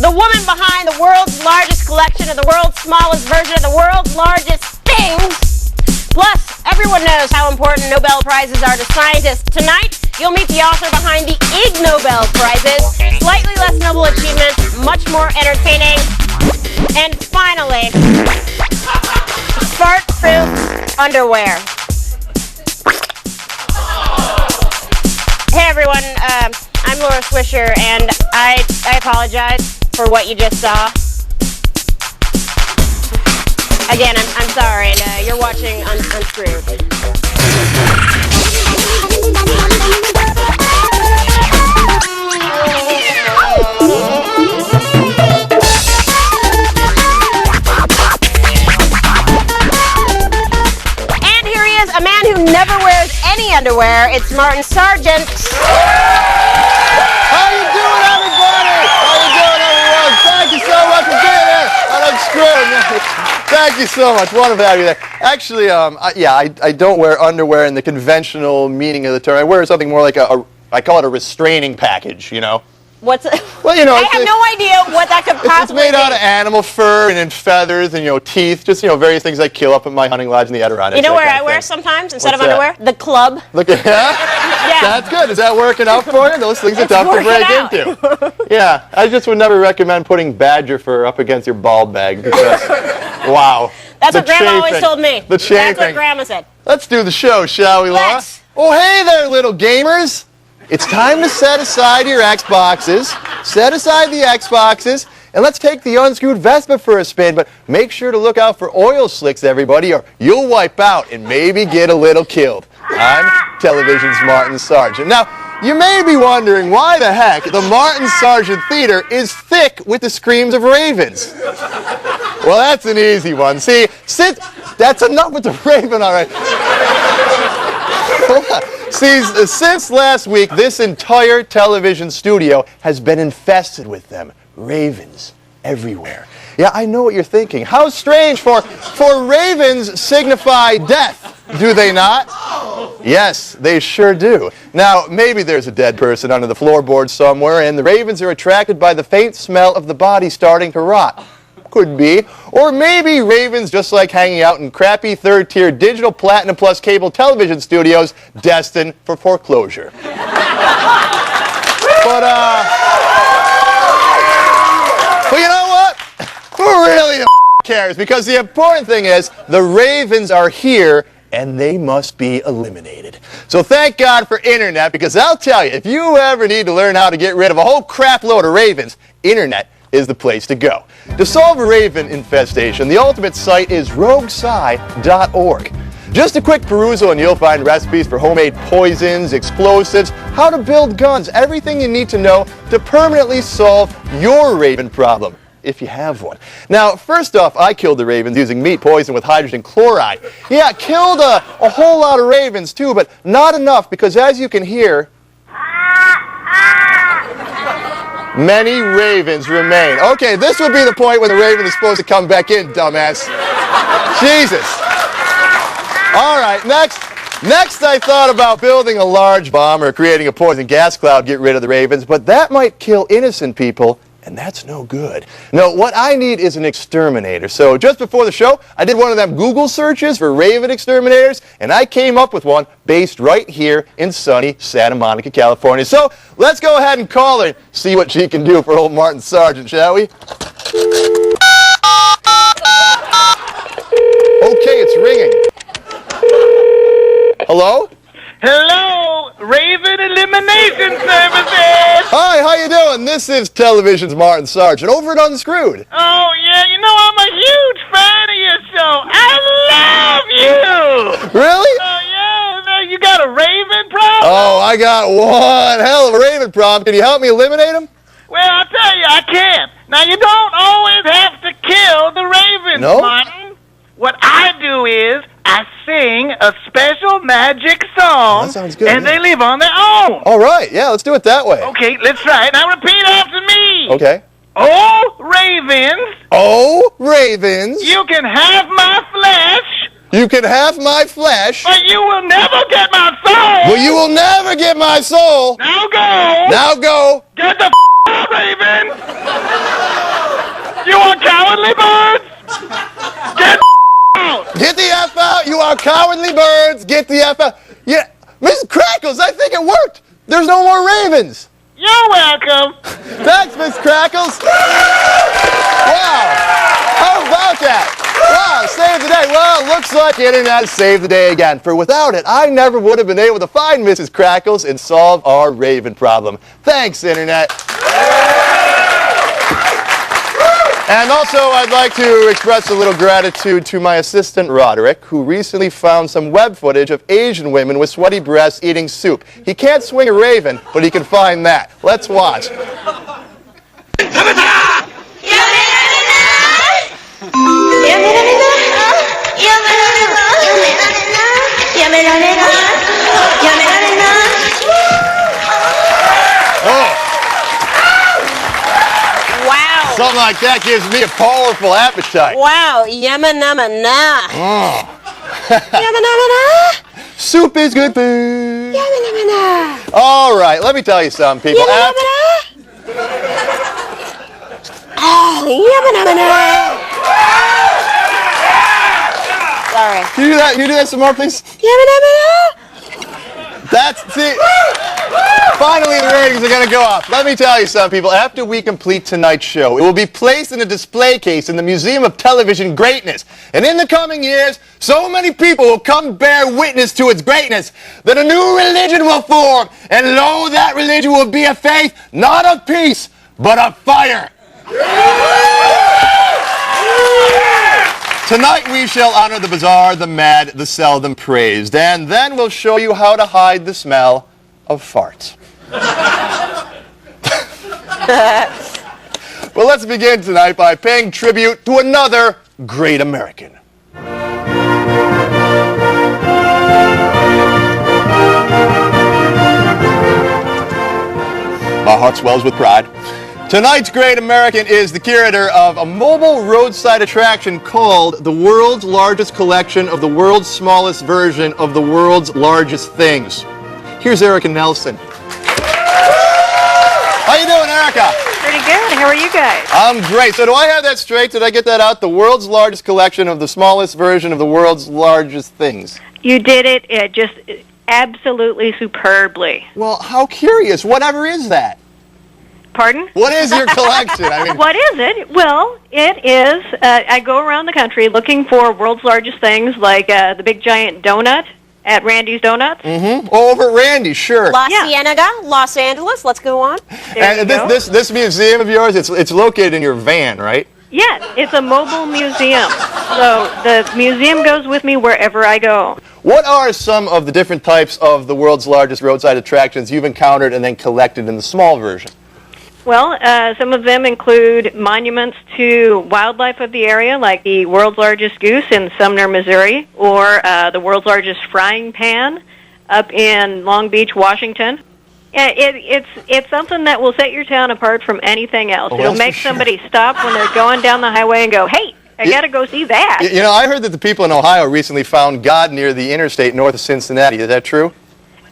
The woman behind the world's largest collection of the world's smallest version of the world's largest things. Plus, everyone knows how important Nobel Prizes are to scientists. Tonight, you'll meet the author behind the Ig Nobel Prizes. Slightly less noble achievements, much more entertaining. And finally, fart-proof underwear. Hey everyone, I'm Laura Swisher, and I apologize for what you just saw. Again, I'm sorry, and you're watching Unscrewed. And here he is, a man who never wears any underwear. It's Martin Sargent. How you doing, everybody? How you doing, everyone? Thank you so much for being here on Unscrewed. Thank you so much. Wonderful to have you there. Actually, I don't wear underwear in the conventional meaning of the term. I wear something more like I call it a restraining package, you know? What's it? Well, you know, I have no idea what that could possibly be. It's made out of animal fur and feathers and, teeth, just, various things I kill up at my hunting lodge in the Adirondacks. You know where I wear sometimes instead of underwear? The club. Look at that. Yeah. That's good. Is that working out for you? Those things are tough to break into. Yeah. I just would never recommend putting badger fur up against your ball bag because, wow. That's what Grandma always told me. The chafing. That's what Grandma said. Let's do the show, shall we, Laura? Let's. Oh, hey there, little gamers. It's time to set aside your Xboxes, set aside the Xboxes, and let's take the unscrewed Vespa for a spin, but make sure to look out for oil slicks, everybody, or you'll wipe out and maybe get a little killed. I'm television's Martin Sargent. Now, you may be wondering why the heck the Martin Sargent Theater is thick with the screams of ravens. Well, that's an easy one. See, that's enough with the raven, all right. See, since last week, this entire television studio has been infested with them. Ravens everywhere. Yeah, I know what you're thinking. How strange, for ravens signify death, do they not? Yes, they sure do. Now, maybe there's a dead person under the floorboards somewhere, and the ravens are attracted by the faint smell of the body starting to rot. Could be. Or maybe ravens just like hanging out in crappy third-tier digital platinum plus cable television studios destined for foreclosure. But you know what? Who really cares? Because the important thing is the ravens are here and they must be eliminated. So thank God for internet, because I'll tell you, if you ever need to learn how to get rid of a whole crap load of ravens, internet is the place to go. To solve a raven infestation, the ultimate site is roguesci.org. Just a quick perusal and you'll find recipes for homemade poisons, explosives, how to build guns, everything you need to know to permanently solve your raven problem, if you have one. Now, first off, I killed the ravens using meat poison with hydrogen chloride. Yeah, killed a whole lot of ravens too, but not enough, because as you can hear, many ravens remain. Okay, this would be the point when the raven is supposed to come back in, dumbass. Jesus. All right, next I thought about building a large bomb or creating a poison gas cloud to get rid of the ravens, but that might kill innocent people, and that's no good. No, what I need is an exterminator. So just before the show, I did one of them Google searches for raven exterminators, and I came up with one based right here in sunny Santa Monica, California. So let's go ahead and call her, see what she can do for old Martin Sargent, shall we? Okay, it's ringing. Hello? Hello, Raven Elimination Services! Hi, how you doing? This is television's Martin Sargent over at Unscrewed. Oh, yeah, I'm a huge fan of your show. I love you! Really? Oh, yeah, you got a raven problem? Oh, I got one hell of a raven problem. Can you help me eliminate him? Well, I'll tell you, I can't. Now, you don't always have to kill the ravens, No? Martin. What I do is I sing a special magic song, that sounds good, and yeah. they live on their own. All right, yeah, let's do it that way. Okay, let's try it. Now repeat after me. Okay. Oh, ravens. Oh, ravens. You can have my flesh. You can have my flesh. But you will never get my soul. Well, you will never get my soul. Now go. Now go. Get the out, Raven. cowardly birds! Get out! Get the F out! You are cowardly birds! Get the F out! Yeah, Mrs. Crackles, I think it worked! There's no more ravens! You're welcome! Thanks, Miss Crackles! Wow! How about that? Wow, save the day. Well, it looks like the internet saved the day again. For without it, I never would have been able to find Mrs. Crackles and solve our raven problem. Thanks, internet. And also, I'd like to express a little gratitude to my assistant, Roderick, who recently found some web footage of Asian women with sweaty breasts eating soup. He can't swing a raven, but he can find that. Let's watch. Wow. Something like that gives me a powerful appetite. Wow. Yumma numma nah. Oh. Yumma numma nah. Soup is good food. Yumma numma nah. All right, let me tell you something, people. Yumma numma nah. Oh, yumma numma nah. Sorry. Can you do that? Can you do that some more, please? Yumma numma nah. See, finally the ratings are going to go up. Let me tell you something, people. After we complete tonight's show, it will be placed in a display case in the Museum of Television Greatness. And in the coming years, so many people will come bear witness to its greatness that a new religion will form. And lo, that religion will be a faith not of peace, but of fire. Tonight we shall honor the bizarre, the mad, the seldom praised, and then we'll show you how to hide the smell of farts. Well, let's begin tonight by paying tribute to another great American. My heart swells with pride. Tonight's great American is the curator of a mobile roadside attraction called the world's largest collection of the world's smallest version of the world's largest things. Here's Erica Nelson. How you doing, Erica? Pretty good. How are you guys? I'm great. So do I have that straight? Did I get that out? The world's largest collection of the smallest version of the world's largest things. You did it just absolutely superbly. Well, how curious. Whatever is that? Pardon? What is your collection? I mean, what is it? Well, it is, I go around the country looking for world's largest things like the big giant donut at Randy's Donuts. Mm-hmm. Over at Randy's, sure. La Cienega, Los Angeles. Let's go on. And this museum of yours, it's located in your van, right? Yes, it's a mobile museum. So the museum goes with me wherever I go. What are some of the different types of the world's largest roadside attractions you've encountered and then collected in the small version? Well, some of them include monuments to wildlife of the area, like the world's largest goose in Sumner, Missouri, or the world's largest frying pan up in Long Beach, Washington. It's something that will set your town apart from anything else. It'll make somebody stop when they're going down the highway and go, hey, I got to go see that. You know, I heard that the people in Ohio recently found God near the interstate north of Cincinnati. Is that true?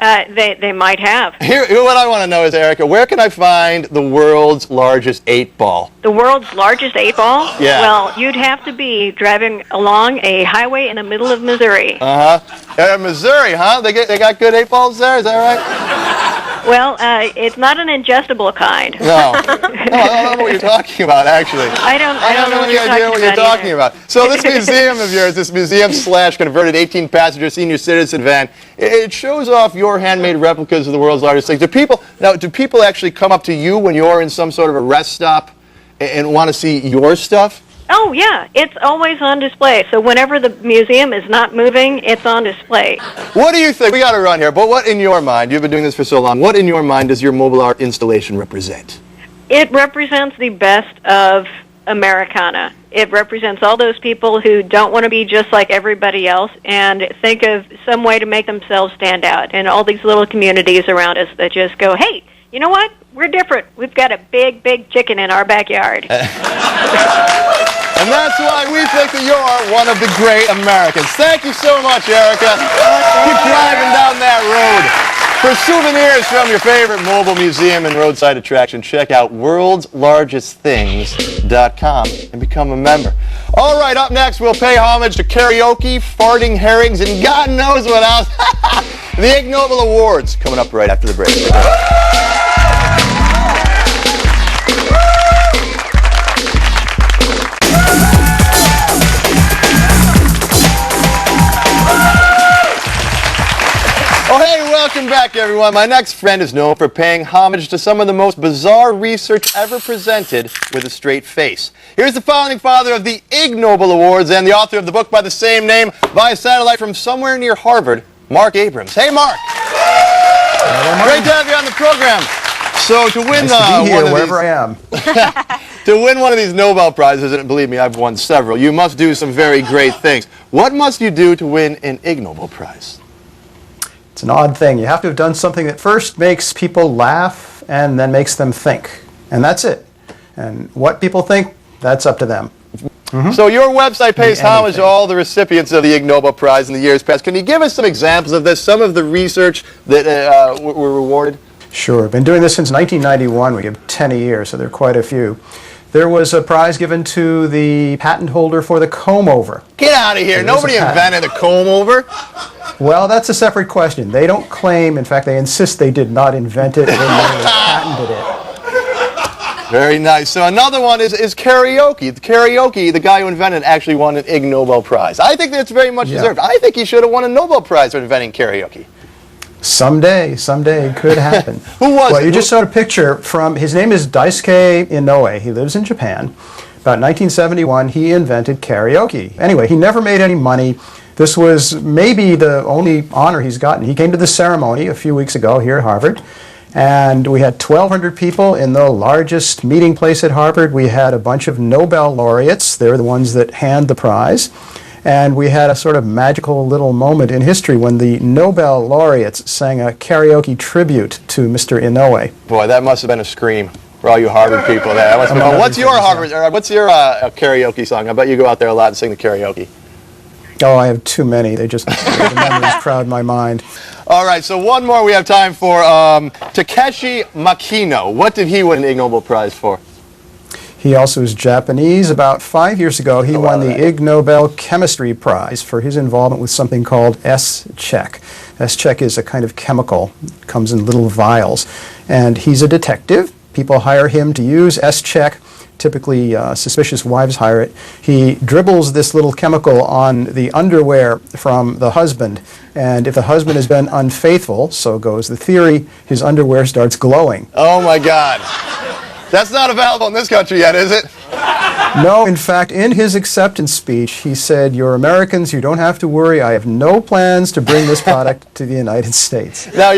They might have. Here, what I want to know is, Erica, where can I find the world's largest 8-ball? The world's largest 8-ball? Yeah. Well, you'd have to be driving along a highway in the middle of Missouri. Missouri, huh? They got good 8-balls there, is that right? Well, it's not an ingestible kind. No. I don't know what you're talking about, actually. I don't know any idea what you're talking about. So this museum of yours, this museum/converted 18-passenger senior citizen van, it shows off your handmade replicas of the world's largest things. Do people actually come up to you when you're in some sort of a rest stop and want to see your stuff? Oh, yeah. It's always on display. So whenever the museum is not moving, it's on display. What do you think? We got to run here. But what in your mind, you've been doing this for so long, what in your mind does your mobile art installation represent? It represents the best of Americana. It represents all those people who don't want to be just like everybody else and think of some way to make themselves stand out. And all these little communities around us that just go, hey, you know what? We're different. We've got a big, big chicken in our backyard. And that's why we think that you're one of the great Americans. Thank you so much, Erica. Keep driving down that road. For souvenirs from your favorite mobile museum and roadside attraction, check out worldslargestthings.com and become a member. All right, up next, we'll pay homage to karaoke, farting herrings, and God knows what else. The Ig Nobel Awards coming up right after the break. Oh, hey, welcome back, everyone. My next friend is known for paying homage to some of the most bizarre research ever presented with a straight face. Here's the founding father of the Ig Nobel Awards and the author of the book by the same name via satellite from somewhere near Harvard, Mark Abrams. Hey, Mark. Great to have you on the program. So to win wherever I am. To win one of these Nobel Prizes, and believe me, I've won several, you must do some very great things. What must you do to win an Ig Nobel Prize? It's an odd thing. You have to have done something that first makes people laugh and then makes them think. And that's it. And what people think, that's up to them. Mm-hmm. So your website pays homage to all the recipients of the Ig Nobel Prize in the years past. Can you give us some examples of this, some of the research that were rewarded? Sure. I've been doing this since 1991. We give 10 a year, so there are quite a few. There was a prize given to the patent holder for the comb-over. Get out of here. Nobody invented a comb-over. Well, that's a separate question. They don't claim, in fact, they insist they did not invent it, they merely patented it. Very nice. So another one is karaoke. The guy who invented it actually won an Ig Nobel Prize. I think that's very much deserved. I think he should have won a Nobel Prize for inventing karaoke. Someday it could happen. Who was it? Well, you just saw a picture from, his name is Daisuke Inoue. He lives in Japan. About 1971, he invented karaoke. Anyway, he never made any money. This was maybe the only honor he's gotten. He came to the ceremony a few weeks ago here at Harvard, and we had 1,200 people in the largest meeting place at Harvard. We had a bunch of Nobel laureates. They're the ones that hand the prize. And we had a sort of magical little moment in history when the Nobel laureates sang a karaoke tribute to Mr. Inoue. Boy, that must have been a scream for all you Harvard people there. What's your karaoke song? I bet you go out there a lot and sing the karaoke. Oh, I have too many. The memories crowd my mind. All right, so one more we have time for. Takeshi Makino. What did he win an Ig Nobel Prize for? He also is Japanese. About 5 years ago, he won the Ig Nobel Chemistry Prize for his involvement with something called S-check. S-check is a kind of chemical. It comes in little vials. And he's a detective. People hire him to use S-check. Typically, suspicious wives hire it. He dribbles this little chemical on the underwear from the husband. And if the husband has been unfaithful, so goes the theory, his underwear starts glowing. Oh, my God. That's not available in this country yet, is it? No, in fact, in his acceptance speech, he said, "You're Americans, you don't have to worry. I have no plans to bring this product to the United States." Now,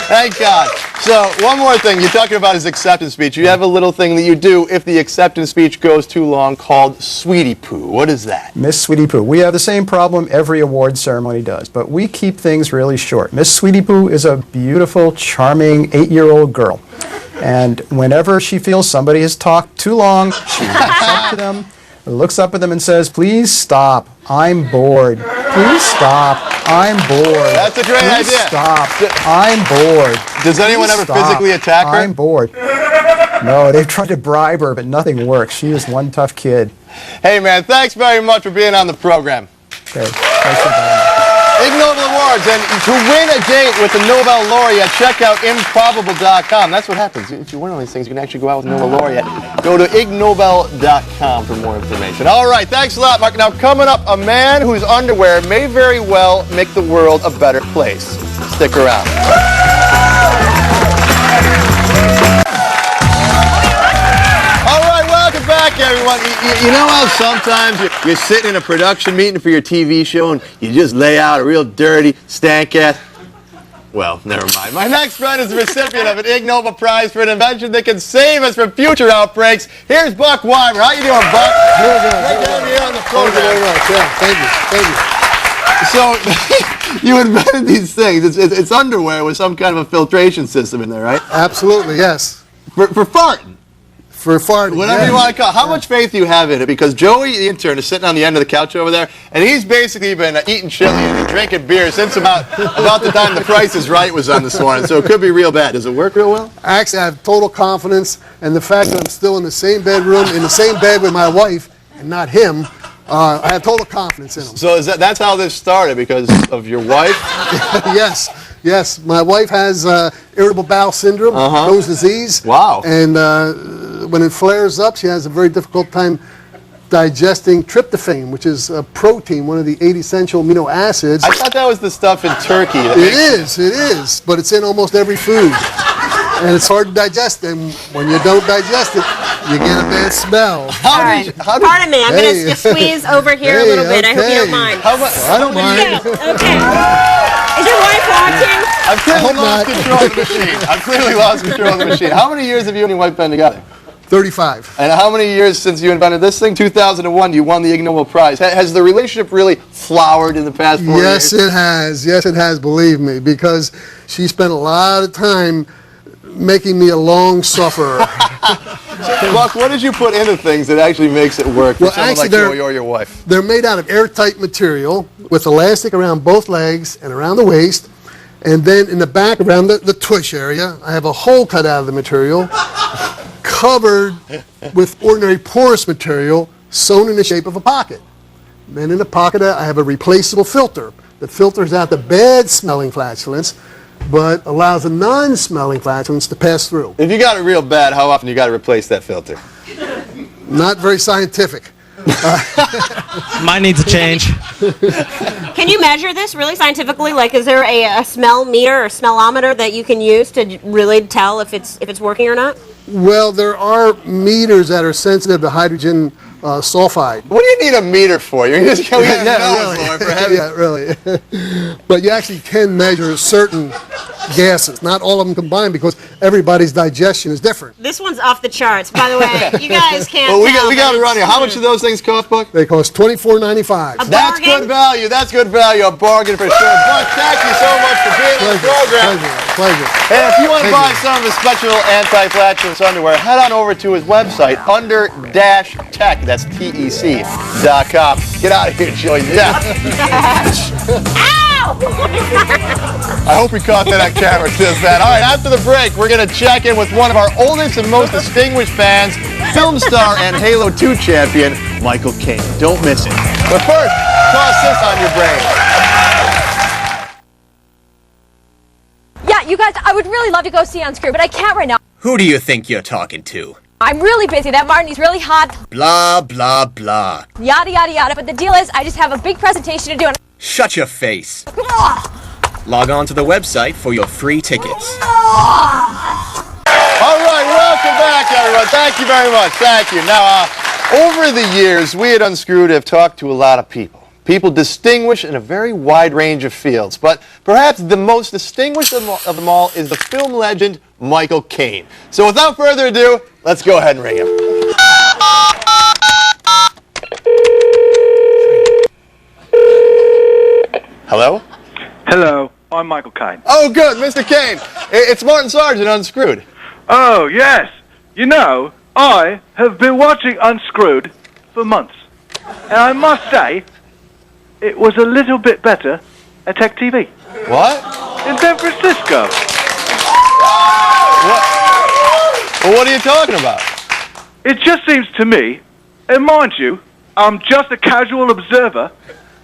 thank God. So, one more thing. You're talking about his acceptance speech. You have a little thing that you do if the acceptance speech goes too long called Sweetie Poo. What is that? Miss Sweetie Poo. We have the same problem every award ceremony does, but we keep things really short. Miss Sweetie Poo is a beautiful, charming 8-year-old girl. And whenever she feels somebody has talked too long, she looks up at them and says, "Please stop. I'm bored. Please stop. I'm bored. That's a great Please idea. Stop. I'm bored. Does anyone ever physically attack her? I'm bored." No, they've tried to bribe her, but nothing works. She is one tough kid. Hey, man, thanks very much for being on the program. Okay. Thanks for having me. Ig Nobel Awards, and to win a date with the Nobel laureate, check out improbable.com. That's what happens. If you win all these things, you can actually go out with Nobel laureate. Go to ignobel.com for more information. All right, thanks a lot, Mark. Now, coming up, a man whose underwear may very well make the world a better place. Stick around. Back, everyone. You know how sometimes you're sitting in a production meeting for your TV show and you just lay out a real dirty, stank-ass... Well, never mind. My next friend is the recipient of an Ig Nobel Prize for an invention that can save us from future outbreaks. Here's Buck Weimer. How you doing, Buck? Good. Great to have you here on the program. Thank you very much. Yeah, thank you. So, you invented these things. It's underwear with some kind of a filtration system in there, right? Absolutely, yes. For farting. For farting. Whatever you want to call it. How much faith do you have in it? Because Joey, the intern, is sitting on the end of the couch over there, and he's basically been eating chili and drinking beer since about the time The Price is Right was on this morning, so it could be real bad. Does it work real well? Actually, I have total confidence, and the fact that I'm still in the same bedroom, in the same bed with my wife, and not him, I have total confidence in him. So that's how this started, because of your wife? Yes. My wife has irritable bowel syndrome, Crohn's disease. Wow. And when it flares up, she has a very difficult time digesting tryptophan, which is a protein, one of the 8 essential amino acids. I thought that was the stuff in turkey. It is, but it's in almost every food. And it's hard to digest, and when you don't digest it, you get a bad smell. Pardon me, I'm going to just squeeze over here a little bit. I hope you don't mind. I don't mind. Okay. Is your wife watching? I've clearly lost control of the machine. I've clearly lost control of the machine. How many years have you and your wife been together? 35. And how many years since you invented this thing? 2001, you won the Ig Nobel Prize. Has the relationship really flowered in the past 4 years? Yes, it has. Yes, it has, believe me, because she spent a lot of time making me a long sufferer. Buck, what did you put into things that actually makes it work for someone like Joey or your wife? They're made out of airtight material with elastic around both legs and around the waist. And then in the back, around the tush area, I have a hole cut out of the material, covered with ordinary porous material, sewn in the shape of a pocket. Then in the pocket, I have a replaceable filter that filters out the bad-smelling flatulence, but allows the non-smelling flatulence to pass through. If you got it real bad, how often you got to replace that filter? Not very scientific. Mine needs a change. Can you measure this really scientifically? Like, is there a smell meter or smellometer that you can use to really tell if it's working or not? Well, there are meters that are sensitive to hydrogen sulfide. What do you need a meter for? You're just going really. But you actually can measure certain gases, not all of them combined, because everybody's digestion is different. This one's off the charts, by the way. You guys can't. Well, we got to run here. How much do those things cost, Buck? They cost $24.95. That's good value. That's good value. A bargain for sure. Buck, thank you so much for being on the program. Pleasure. And if you want to buy some of his special anti-flatulence underwear, head on over to his website, under-tech. That's TEC.com. Get out of here, Joey. Yeah. Ow! I hope we caught that on camera just that. All right, after the break, we're going to check in with one of our oldest and most distinguished fans, film star and Halo 2 champion, Michael Caine. Don't miss it. But first, toss this on your brain. Yeah, you guys, I would really love to go see Unscrewed, but I can't right now. Who do you think you're talking to? I'm really busy. That Martin, he's really hot. Blah, blah, blah. Yada, yada, yada. But the deal is, I just have a big presentation to do. Shut your face. Log on to the website for your free tickets. All right, welcome back, everyone. Thank you very much. Thank you. Now, over the years, we at Unscrewed have talked to a lot of people. People distinguished in a very wide range of fields. But perhaps the most distinguished of them all is the film legend, Michael Caine. So without further ado, let's go ahead and ring him. Hello? Hello, I'm Michael Caine. Oh, good, Mr. Caine. It's Martin Sargent, Unscrewed. Oh, yes. You know, I have been watching Unscrewed for months. And I must say, it was a little bit better at TechTV. What? In San Francisco. What? Well, what are you talking about? It just seems to me, and mind you, I'm just a casual observer,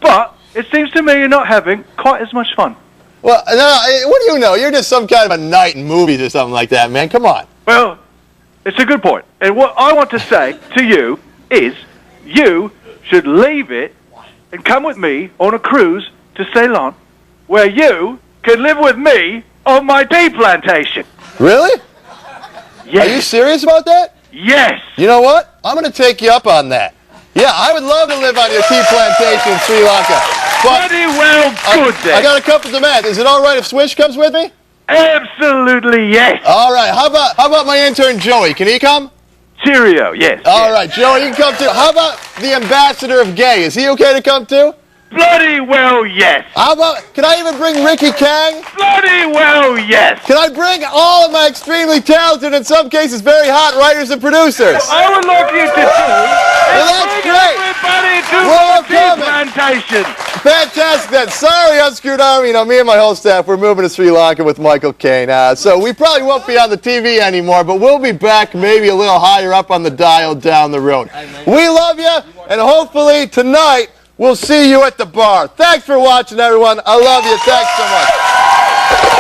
but it seems to me you're not having quite as much fun. Well, no, what do you know? You're just some kind of a knight in movies or something like that, man. Come on. Well, it's a good point. And what I want to say to you is you should leave it and come with me on a cruise to Ceylon, where you can live with me on my tea plantation. Really? Yes. Are you serious about that? Yes. You know what? I'm going to take you up on that. Yeah, I would love to live on your tea plantation in Sri Lanka. But pretty well good then. I got a couple demands. Is it all right if Swish comes with me? Absolutely yes. All right. How about my intern Joey? Can he come? Cheerio, yes. All right, Joey, you can come too. How about the ambassador of gay? Is he okay to come too? Bloody well, yes. How about, can I even bring Ricky Kang? Bloody well, yes. Can I bring all of my extremely talented, in some cases very hot writers and producers? I would like you to do Well, that's bring great. everybody to Well, the tea coming. plantation. Fantastic then. Sorry, Unscrewed Army. You know, me and my whole staff, we're moving to Sri Lanka with Michael Caine. So we probably won't be on the TV anymore, but we'll be back maybe a little higher up on the dial down the road. We love you, and hopefully tonight we'll see you at the bar. Thanks for watching, everyone. I love you. Thanks so much.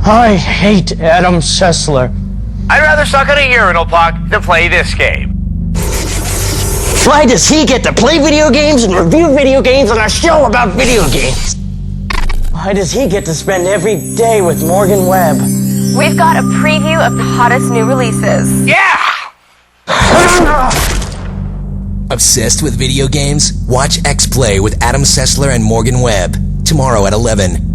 I hate Adam Sessler. I'd rather suck on a urinal block than play this game. Why does he get to play video games and review video games on a show about video games? Why does he get to spend every day with Morgan Webb? We've got a preview of the hottest new releases. Yeah! Obsessed with video games? Watch X Play with Adam Sessler and Morgan Webb tomorrow at 11.